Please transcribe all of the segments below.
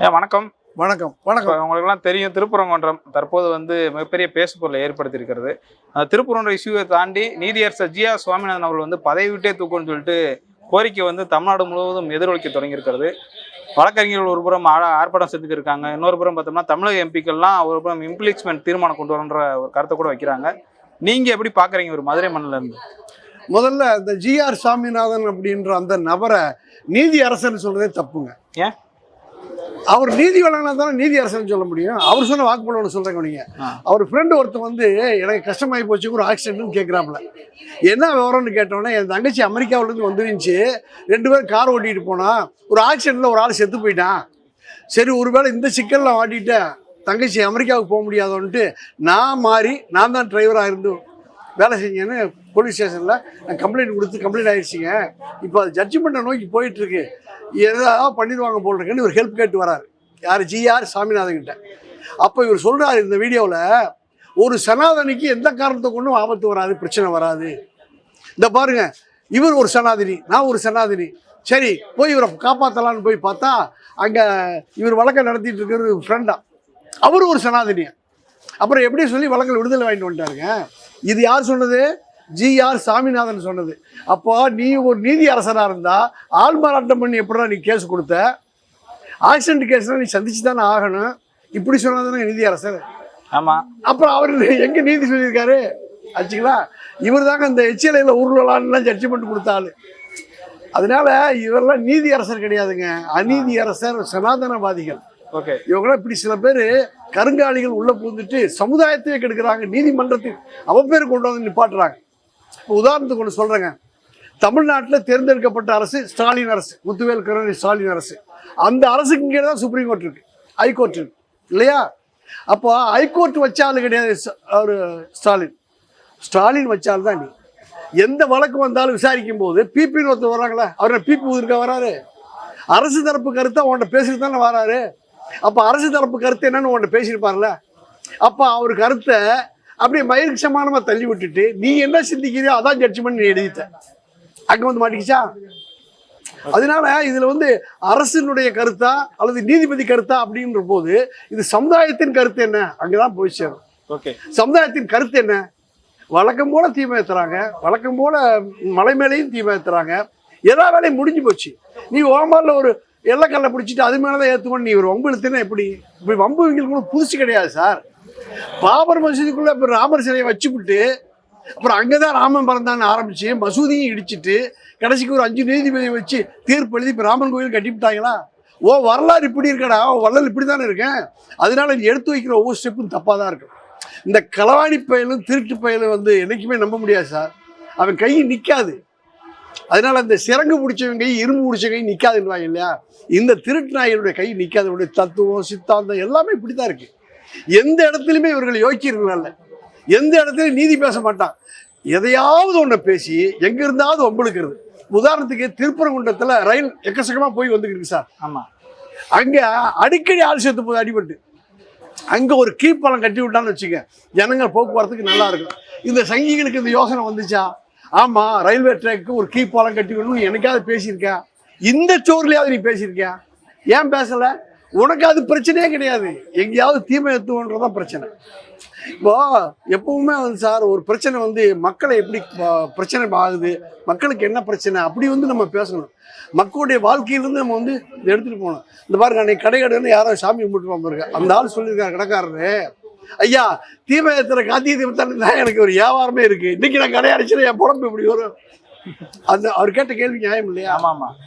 வணக்கம். வணக்கம். வணக்கம். உங்களுக்கெல்லாம் தெரியும், திருப்பரங்குன்றம் தற்போது மிகப்பெரிய பேசுபொருளை ஏற்படுத்தியிருக்கிறது. திருப்பரங்குன்றம் இஷ்யூவை தாண்டி நீதியரசர் ஜி ஆர் சுவாமிநாதன் அவர்கள் பதவி விட்டே தூக்குன்னு சொல்லிட்டு கோரிக்கை தமிழ்நாடு முழுவதும் எதிரொலிக்க தொடங்கியிருக்கிறது. வழக்கறிஞர்கள் ஒரு புறம் ஆர்ப்பாட்டம் செஞ்சுருக்காங்க, இன்னொரு புறம் பார்த்தோம்னா தமிழக எம்பிக்கள்லாம் ஒரு புறம் இம்ப்ளீச்மெண்ட் தீர்மானம் கொண்டு வரன்ற ஒரு கருத்தை கூட வைக்கிறாங்க. நீங்க எப்படி பாக்குறீங்க? ஒரு மதுரை மண்ணில இருந்து முதல்ல இந்த ஜி ஆர் சுவாமிநாதன் அப்படின்ற அந்த நபரை நீதி அரசன் சொல்றதே தப்புங்க. ஏன் அவர் நீதி வழங்கினா தானே நீதி அரசன் சொல்ல முடியும்? அவர் சொன்ன வாக்குமூலம் சொல்றேங்க. நீங்க அவர் ஃப்ரெண்டு ஒருத்தர் எனக்கு கஷ்டமாயி போச்சு, ஒரு ஆக்சிடென்ட்னு கேட்குறாப்புல. என்ன விவரம்னு கேட்டோன்னே, என் தங்கச்சி அமெரிக்காவிலேருந்து வந்துருந்துச்சு, 2 பேரும் கார் ஓட்டிகிட்டு போனா, ஒரு ஆக்சிடென்ட்டில் ஒரு ஆள் செத்து போயிட்டான். சரி, ஒருவேளை இந்த சிக்கலில் மாட்டிட்டேன், தங்கச்சி அமெரிக்காவுக்கு போக முடியாதோன்ட்டு நான் தான் டிரைவராக இருந்து வேலை செஞ்சேன்னு போலீஸ் ஸ்டேஷனில் நான் கம்ப்ளைண்ட் கொடுத்து கம்ப்ளைண்ட் ஆகிடுச்சிங்க. இப்போ அது ஜட்ஜ்மெண்ட்டை நோக்கி போயிட்டுருக்கு, ஏதாவது பண்ணிடுவாங்க போல் இருக்குன்னு இவர் ஹெல்ப் கேட்டு வராரு. யார்? ஜி ஆர் சாமிநாதன் கிட்ட. அப்போ இவர் சொல்கிறார் இந்த வீடியோவில், ஒரு சனாதனிக்கு எந்த காரணத்தை கொண்டும் ஆபத்து வராது, பிரச்சனை வராது. இந்த பாருங்க, இவர் ஒரு சனாதினி, நான் ஒரு சனாதினி. சரி, போய் இவரை காப்பாற்றலான்னு போய் பார்த்தா அங்கே இவர் வழக்கை நடத்திட்டு இருக்கிற ஃப்ரெண்டா, அவர் ஒரு சனாதினியா. அப்புறம் எப்படி சொல்லி வழக்கில் விடுதலை வாங்கிட்டு வந்துட்டாருங்க. இது யார் சொன்னது? ஜி ஆர் சாமிநாதன் சொன்னது. அப்போ நீ ஒரு நீதி அரசராக இருந்தால் ஆள்மாறாட்டம் பண்ணி எப்படா நீ கேஸ் கொடுத்த? ஆக்சிடென்ட் கேஸ்லாம் நீ சந்திச்சு தானே ஆகணும். இப்படி சொன்னதானே நீதி அரசர். ஆமாம். அப்புறம் அவர் எங்கே நீதி சொல்லியிருக்காரு ஆச்சுங்களா? இவர் தாங்க இந்த HLA ஊர்வலான்லாம் ஜட்ஜ்மெண்ட் கொடுத்தாள். அதனால இவரெல்லாம் நீதி அரசர் கிடையாதுங்க, அநீதி அரசர், சனாதனவாதிகள். ஓகே, இவங்களாம் இப்படி சில பேர் கருங்காலிகள் உள்ள பூந்துட்டு சமுதாயத்தையே கெடுக்கிறாங்க, நீதிமன்றத்தில் அவப்பேர் கொண்டு வந்து நிப்பாட்டுறாங்க. இப்போ உதாரணத்துக்கு ஒன்று சொல்கிறேங்க. தமிழ்நாட்டில் தேர்ந்தெடுக்கப்பட்ட அரசு ஸ்டாலின் அரசு, முத்துவேல் கருணாநிதி ஸ்டாலின் அரசு. அந்த அரசுக்கு இங்கே தான் சுப்ரீம் கோர்ட் இருக்குது, ஹைகோர்ட் இருக்குது இல்லையா? அப்போ ஹைகோர்ட் வச்சாலும் கிடையாது அவர் ஸ்டாலின் வச்சாலும் தான். நீ எந்த வழக்கு வந்தாலும் விசாரிக்கும் போது பிபின்னு ஒருத்தர் வர்றாங்களே, அவர் பிபி ஊருக்கா வராரு? அரசு தரப்பு கருத்தை உன்கிட்ட பேசிட்டு தானே வராரு. அப்போ அரசு தரப்பு கருத்து என்னன்னு உன்கிட்ட பேசியிருப்பார்ல. அப்போ அவர் கருத்தை அப்படியே மயிருக்கு சமானமாக தள்ளி விட்டுட்டு நீ என்ன சிந்திக்கிறியோ அதான் ஜட்ஜ்மெண்ட் நீ எழுதிட்ட. அங்கே மாட்டிக்கிச்சா? அதனால இதில் அரசினுடைய கருத்தா அல்லது நீதிபதி கருத்தா அப்படின்ற போது இது சமுதாயத்தின் கருத்து என்ன, அங்கதான் போய் சேரும். ஓகே, சமுதாயத்தின் கருத்து என்ன? வழக்கம் போல தீமை ஏற்றுறாங்க, வழக்கம் போல மலை மேலேயும் தீமை ஏற்றுறாங்க. எல்லா வேலையும் முடிஞ்சு போச்சு. நீ ஓமாரில் ஒரு எல்லக்கல்லை பிடிச்சிட்டு அது மேலே தான் ஏற்றுக்கணும். நீ ஒரு வம்பு இழுத்துனா எப்படி? இப்படி வம்பு இவங்களுக்கு புதுசு கிடையாது சார். பாபர் மசூதிக்குள்ளே இப்போ ராமர் சிலையை வச்சுக்கிட்டு அப்புறம் அங்கே தான் ராமன் பிறந்தான்னு ஆரம்பித்து மசூதியும் இடிச்சிட்டு கடைசிக்கு ஒரு 5 நீதிபதியை வச்சு தீர்ப்பு எழுதி இப்போ ராமன் கோயில் கட்டிவிட்டாங்களா? வரலாறு இப்படி இருக்கடா, வரலாறு இப்படி தானே இருக்கேன். அதனால நீ எடுத்து வைக்கிற ஒவ்வொரு ஸ்டெப்பும் தப்பாக தான் இருக்கும். இந்த களவாணி பயலும் திருட்டு பயலும் என்றைக்குமே நம்ப முடியாது சார். அவன் கை நிற்காது. அதனால அந்த சிறங்கு பிடிச்சவங்க கை, இரும்பு பிடிச்ச கை நிற்காதுன்னுவாங்க இல்லையா? இந்த திருட்டு நாய்களுடைய கை நிற்காது. தத்துவம், சித்தாந்தம் எல்லாமே இப்படி தான் இருக்கு. எந்த இடத்துலையுமே இவர்கள் யோக்கியர்கள், எந்த இடத்துலையும் நீதி பேச மாட்டான். எதையாவது ஒன்றை பேசி எங்க இருந்தாவது வம்புழுக்கிறது. உதாரணத்துக்கு திருப்பரங்குன்றத்தில் ரயில் எக்கச்சக்கமாக போய் வந்துருக்கு சார். ஆமாம். அங்கே அடிக்கடி ஆள் சேர்த்து போது அடிபட்டு அங்கே ஒரு கீழ்ப்பாலம் கட்டி விட்டான்னு வச்சுக்க, ஜனங்கள் போக்குவரத்துக்கு நல்லா இருக்கும். இந்த சங்கிகளுக்கு இந்த யோசனை வந்துச்சா? ஆமாம், ரயில்வே ட்ராக்கு ஒரு கீழ்ப்பாலம் கட்டி விடணும்னு எனக்காவது பேசியிருக்கேன். இந்த சோர்லையாவது நீ பேசியிருக்கியா? ஏன் பேசலை? உனக்கு அது பிரச்சனையே கிடையாது. எங்கேயாவது தீமை எத்துவன்றதான் பிரச்சனை. இப்போ எப்பவுமே சார் ஒரு பிரச்சனை மக்களை எப்படி பிரச்சனை ஆகுது, மக்களுக்கு என்ன பிரச்சனை அப்படி நம்ம பேசணும். மக்களுடைய வாழ்க்கையிலேருந்து நம்ம இதை எடுத்துகிட்டு போகணும். இந்த பாருங்க, அன்னைக்கு கடைன்னு யாரோ சாமி கும்பிட்டு பாருங்க, அந்த ஆள் சொல்லியிருக்காரு கடைக்காரரு, ஐயா தீமை ஏற்றுற கார்த்திகை தீபத்தாண்டு தான் எனக்கு ஒரு வியாபாரமே இருக்கு, இன்னைக்கு நான் கடை அடைச்சிட என் பொழப்பு இப்படி வரும். அந்த அவர் கேட்ட கேள்வி நியாயம் இல்லையா? ஆமாம்.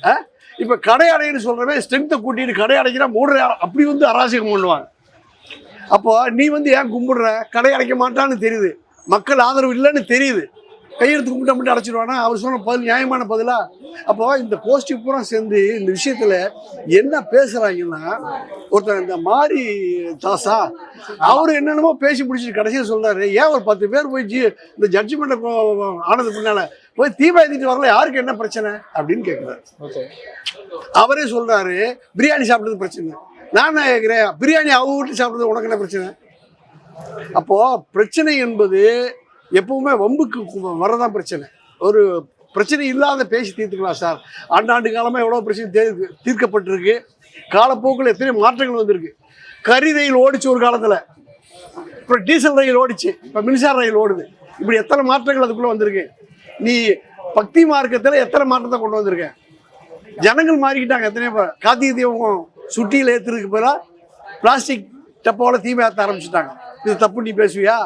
இப்போ கடை அடைன்னு சொல்கிறவே ஸ்ட்ரென்த்தை கூட்டிட்டு கடை அடைக்கிறா 3 அப்படி அராஜகம் பண்ணுவாங்க. அப்போ நீ ஏன் கும்பிடுற? கடை அடைக்க மாட்டான்னு தெரியுது, மக்கள் ஆதரவு இல்லைன்னு தெரியுது, கையெழுத்து கும்பிட்ட மட்டும் அடைச்சிடுவானா? அவர் சொன்ன பதில் நியாயமான பதிலா? அப்போ இந்த கோஷ்டி பூரா சேர்ந்து இந்த விஷயத்துல என்ன பேசுறாங்கன்னா, ஒருத்தர் இந்த மாரி தாசா அவரு என்னென்னமோ பேசி பிடிச்சிட்டு கடைசியாக சொல்றாரு, ஏன் ஒரு 10 பேர் போய் இந்த ஜட்ஜ்மெண்ட் ஆனது பின்னால போய் தீபா ஏற்றிட்டு வரல, யாருக்கு என்ன பிரச்சனை அப்படின்னு கேட்குறாரு. அவரே சொல்றாரு, பிரியாணி சாப்பிட்றது பிரச்சனை. நான் கேட்குறேன், பிரியாணி அவங்க வீட்டு சாப்பிட்றது உனக்கு என்ன பிரச்சனை? அப்போ பிரச்சனை என்பது எப்பவுமே வம்புக்கு வரதான் பிரச்சனை. ஒரு பிரச்சனை இல்லாத பேசி தீர்த்துக்கலாம் சார். ஆண்டாண்டு காலமாக எவ்வளோ பிரச்சனை தீர்க்கப்பட்டிருக்கு. காலப்போக்கில் எத்தனை மாற்றங்கள் வந்திருக்கு. கரி ரயில் ஓடிச்சு ஒரு காலத்தில், இப்போ டீசல் ரயில் ஓடிச்சு, இப்போ மின்சார ரயில் ஓடுது. இப்படி எத்தனை மாற்றங்கள் அதுக்குள்ளே வந்திருக்கு. நீ பக்தி மார்க்கத்தில் எத்தனை மாற்றத்தை கொண்டு வந்திருக்க. ஜனங்கள் மாறிக்கிட்டாங்க. எத்தனை பேர் கார்த்திகை தீபம் சுட்டியில் ஏற்றுறதுக்கு பதிலாக பிளாஸ்டிக் டப்பாவோட தீமை ஏற்ற ஆரம்பிச்சுட்டாங்க. இது தப்பு, நீ பேசுவியா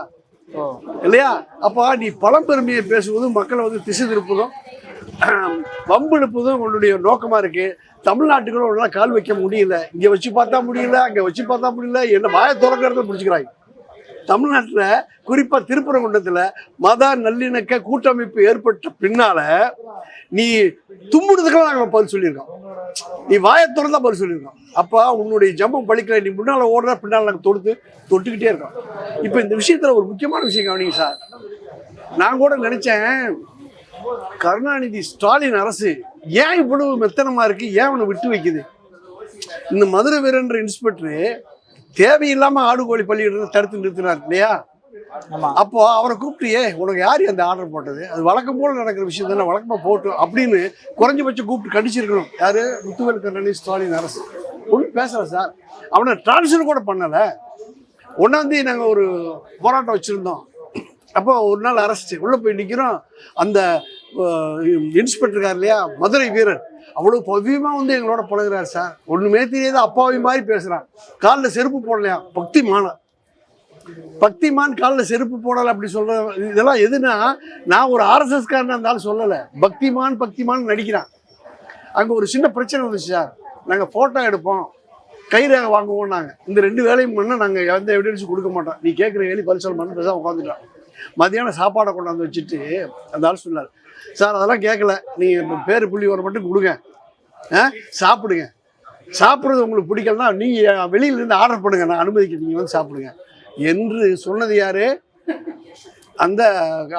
இல்லையா? அப்போ நீ பழம்பெருமையை பேசுவதும் மக்களை வந்து திசை திருப்பதும் வம்பு எழுப்புதும் உன்னுடைய நோக்கமாக இருக்குது. தமிழ்நாட்டுக்குள்ள ஒன்றா கால் வைக்க முடியல. இங்கே வச்சு பார்த்தா முடியல, அங்கே வச்சு பார்த்தா முடியல, என்ன வாயை திறக்கிறத பிடிச்சிக்கிறாங்க. தமிழ்நாட்டில் குறிப்பாக திருப்பரங்குன்றத்தில் மத நல்லிணக்க கூட்டமைப்பு ஏற்பட்ட பின்னால நீ தும்முடுறதுக்கெல்லாம் நாங்கள் பதில் சொல்லியிருக்கோம். நீ வாயை திறந்தா பதில் சொல்லியிருக்கோம். அப்போ உன்னுடைய ஜம்பம் பழிக்கல. நீ முன்னால் ஓடுற பின்னால் நாங்கள் தொட்டுக்கிட்டே இருக்கோம். இப்போ இந்த விஷயத்தில் ஒரு முக்கியமான விஷயம் கவனிங்க சார். நான் கூட நினச்சேன், கருணாநிதி ஸ்டாலின் அரசு ஏன் இவ்வளவு மெத்தனமாக இருக்குது, ஏன் அவனை விட்டு வைக்குது. இந்த மதுரை வீரன்ற இன்ஸ்பெக்டரு தேவையில்லாமல் ஆடு கோழி பள்ளியிட தடுத்து நிறுத்தினார் இல்லையா? அப்போ அவரை கூப்பிட்டு, உனக்கு யார் அந்த ஆர்டர் போட்டது, அது வழக்கம் போல் நடக்கிற விஷயம் தானே, வழக்கமாக போட்டோம் அப்படின்னு குறைஞ்சபட்சம் கூப்பிட்டு கண்டிச்சிருக்கணும். யாரு? முத்துவேல் கருணாநிதி ஸ்டாலின் அரசு. ஒன்றும் பேசல சார். அவனை டிரான்ஸ்ஃபர் கூட பண்ணலை. ஒன்றாந்தேதி நாங்கள் ஒரு போராட்டம் வச்சுருந்தோம். அப்போ ஒரு நாள் அரெஸ்ட், உள்ளே போய் நிற்கிறோம். அந்த இன்ஸ்பெக்டர் இருக்கார் இல்லையா, மதுரை வீரர், அவ்வளோ பவியமாக வந்து எங்களோட பழகுறாரு சார். ஒன்றுமே தெரியாத அப்பாவி மாதிரி பேசுகிறான். காலில் செருப்பு போடலையா, பக்திமான் காலில் செருப்பு போடலை அப்படி சொல்கிற இதெல்லாம் எதுனா, நான் ஒரு ஆர்எஸ்எஸ்காரன் இருந்தாலும் சொல்லலை. பக்திமான் நடிக்கிறான். அங்கே ஒரு சின்ன பிரச்சனை வந்துச்சு சார். நாங்கள் ஃபோட்டோ எடுப்போம், கைரேகை வாங்குவோம். நாங்கள் இந்த 2 வேலையும் பண்ணால் நாங்கள் எந்த எவிடன்ஸும் கொடுக்க மாட்டோம். நீ கேட்குற வேலி பரிசல் பண்ணு பேச உட்காந்துட்டோம். மதியானம் சாப்பாடை கொண்டாந்து வச்சுட்டு அந்த ஆள் சொன்னார், சார் அதெல்லாம் கேட்கல, நீங்கள் பேர் புள்ளி வர மட்டும் கொடுங்க, சாப்பிடுங்க. சாப்பிட்றது உங்களுக்கு பிடிக்கலன்னா நீங்கள் வெளியிலேருந்து ஆர்டர் பண்ணுங்க, நான் அனுமதிக்க, நீங்கள் வந்து சாப்பிடுங்க என்று சொன்னது யாரு? அந்த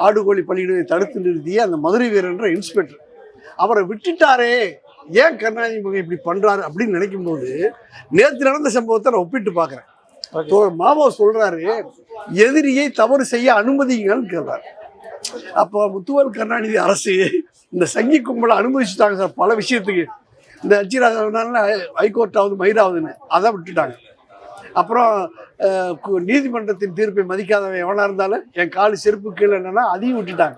ஆடு கோழி பள்ளியிடத்தை தடுத்து நிறுத்திய அந்த மதுரை வீரன்ற இன்ஸ்பெக்டர். அவரை விட்டுட்டாரே, ஏன் கருணாநிதி இப்படி பண்றாரு அப்படின்னு நினைக்கும் போது நேற்று நடந்த சம்பவத்தை நான் ஒப்பிட்டு பார்க்குறேன். மாவோ சொல்றாரு, எதிரியை தவறு செய்ய அனுமதிங்கன்னு கேட்கிறார். அப்போ முத்துவேல் கருணாநிதி அரசு இந்த சங்கி கும்பலை அனுமதிச்சுட்டாங்க சார் பல விஷயத்துக்கு. இந்த அச்சிராஜனால ஹைகோர்ட்டாவது மயிராவதுன்னு அதை விட்டுட்டாங்க. அப்புறம் நீதிமன்றத்தின் தீர்ப்பை மதிக்காதவன் எவனா இருந்தாலும் என் காலு செருப்பு கீழே என்னன்னா அதையும் விட்டுட்டாங்க.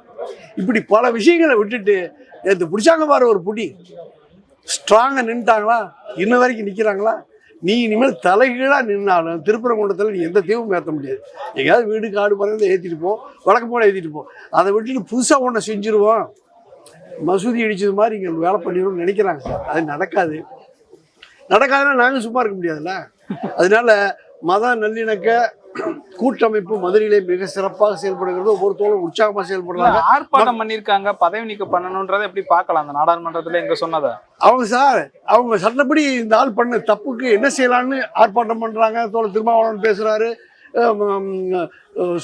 இப்படி பல விஷயங்களை விட்டுட்டு நேற்று பிடிச்சாங்க பாரு ஒரு புடி, ஸ்ட்ராங்காக நின்றுட்டாங்களா, இன்ன வரைக்கும் நிற்கிறாங்களா? நீ இனிமேல் தலைகீழாக நின்னாலும் திருப்பரங்குன்றத்தில் நீ எந்த தீவும் ஏற்ற முடியாது. எங்கேயாவது வீடு காடு பறந்து ஏற்றிட்டு போ, வழக்கம் போல ஏற்றிட்டு போ. அதை விட்டுட்டு புதுசாக ஒன்றை செஞ்சுருவோம், மசூதி அடிச்சது மாதிரி இங்கே வேலை பண்ணிடுவோம்னு நினைக்கிறாங்க சார். அது நடக்காதுன்னா நாங்கள் சும்மா இருக்க முடியாதுல்ல. அதனால மத நல்லிணக்க கூட்டமைப்பு மதுரையிலே மிக சிறப்பாக செயல்படுகிறது. ஒவ்வொருத்தரும் உற்சாகமாக செயல்படுறாங்க. ஆர்ப்பாட்டம் பண்ணியிருக்காங்க, பதவி நீக்கம் பண்ணணுன்றதை எப்படி பார்க்கலாம் அந்த நாடாளுமன்றத்தில் எங்க சொன்னதை? அவங்க சட்டப்படி இந்த ஆள் பண்ண தப்புக்கு என்ன செய்யலான்னு ஆர்ப்பாட்டம் பண்றாங்க. தோழர் திருமாவளவன் பேசுறாரு,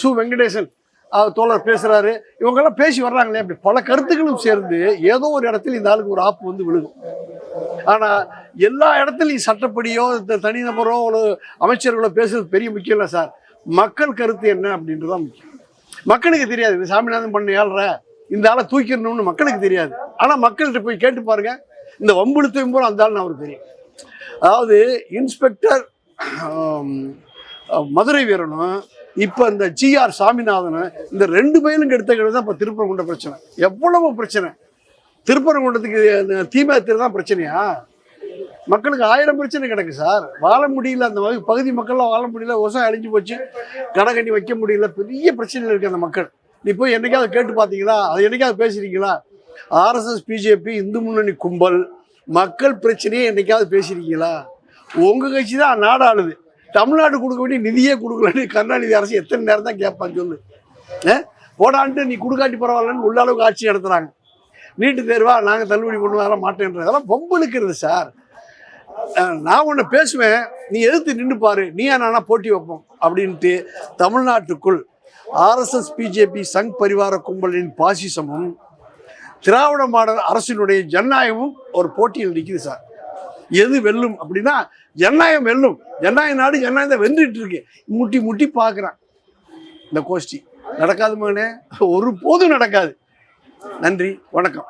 சு வெங்கடேசன் தோழர் பேசுறாரு. இவங்கெல்லாம் பேசி வர்றாங்களே. அப்படி பல கருத்துக்களும் சேர்ந்து ஏதோ ஒரு இடத்துல இந்த ஆளுக்கு ஒரு ஆப்பு வந்து விழுகும். ஆனா எல்லா இடத்துலையும் சட்டப்படியோ தனிநபரோ ஒரு அமைச்சர்களோ பேசுறது பெரிய முக்கியம் இல்லை சார். மக்கள் கருத்து என்ன அப்படின்றதான் முக்கியம். மக்களுக்கு தெரியாது இந்த சாமிநாதன் பண்ண ஏழ்ற இந்த ஆளை தூக்கிடணும்னு மக்களுக்கு தெரியாது. ஆனா மக்கள்கிட்ட போய் கேட்டு பாருங்க, இந்த வம்புழுத்தையும் போல அந்த ஆள்னு அவருக்கு தெரியும். அதாவது இன்ஸ்பெக்டர் மதுரை வீரனும் இப்போ இந்த GR சாமிநாதனும் இந்த 2 பேரும் கெடுத்தது தான் இப்போ திருப்பரங்குன்ற பிரச்சனை. எவ்வளவு பிரச்சனை திருப்பரங்குன்றத்துக்கு, தீமேத்திர தான் பிரச்சனையா? மக்களுக்கு 1000 பிரச்சனை கிடக்கு சார். வாழ முடியல, அந்த பகுதி மக்கள்லாம் வாழ முடியல, விவசாயம் அழிஞ்சு போச்சு, கடை கட்டி வைக்க முடியல, பெரிய பிரச்சனைகள் இருக்குது அந்த மக்கள். நீ போய் என்னைக்காவது கேட்டு பார்த்தீங்களா? அது என்னைக்காவது பேசியிருக்கீங்களா? RSS BJP இந்து முன்னணி கும்பல் மக்கள் பிரச்சனையே என்னைக்காவது பேசியிருக்கீங்களா? உங்கள் கட்சி தான் நாடு ஆளுது. தமிழ்நாடு கொடுக்க வேண்டிய நிதியே கொடுக்கலன்னு கருணாநிதி அரசு எத்தனை நேரம் தான் கேட்பான்னு சொல்லு. போடான்ட்டு நீ கொடுக்காட்டி பரவாயில்லன்னு உள்ள அளவுக்கு ஆட்சி நடத்துகிறாங்க. நீட்டு தேர்வா நாங்கள் தள்ளுபடி பண்ணுவாங்க மாட்டேன்றது, அதெல்லாம் பொம்பளுக்கிறது சார். நான் ஒன்று பேசுவேன், நீ எதிர்த்து நின்று பாரு, நீயா நானா போட்டி வைப்போம் அப்படின்ட்டு தமிழ்நாட்டுக்குள் RSS BJP சங் பரிவார கும்பலின் பாசிசமும் திராவிட மாடல் அரசினுடைய ஜனநாயகமும் ஒரு போட்டியில் நிற்குது சார். எது வெல்லும் அப்படின்னா ஜனநாயகம் வெல்லும். ஜனநாயக நாடு ஜனநாயகத்தை வென்றுட்டு இருக்கு. முட்டி முட்டி பார்க்குறான் இந்த கோஷ்டி. நடக்காது மகனே, ஒரு போதும் நடக்காது. நன்றி, வணக்கம்.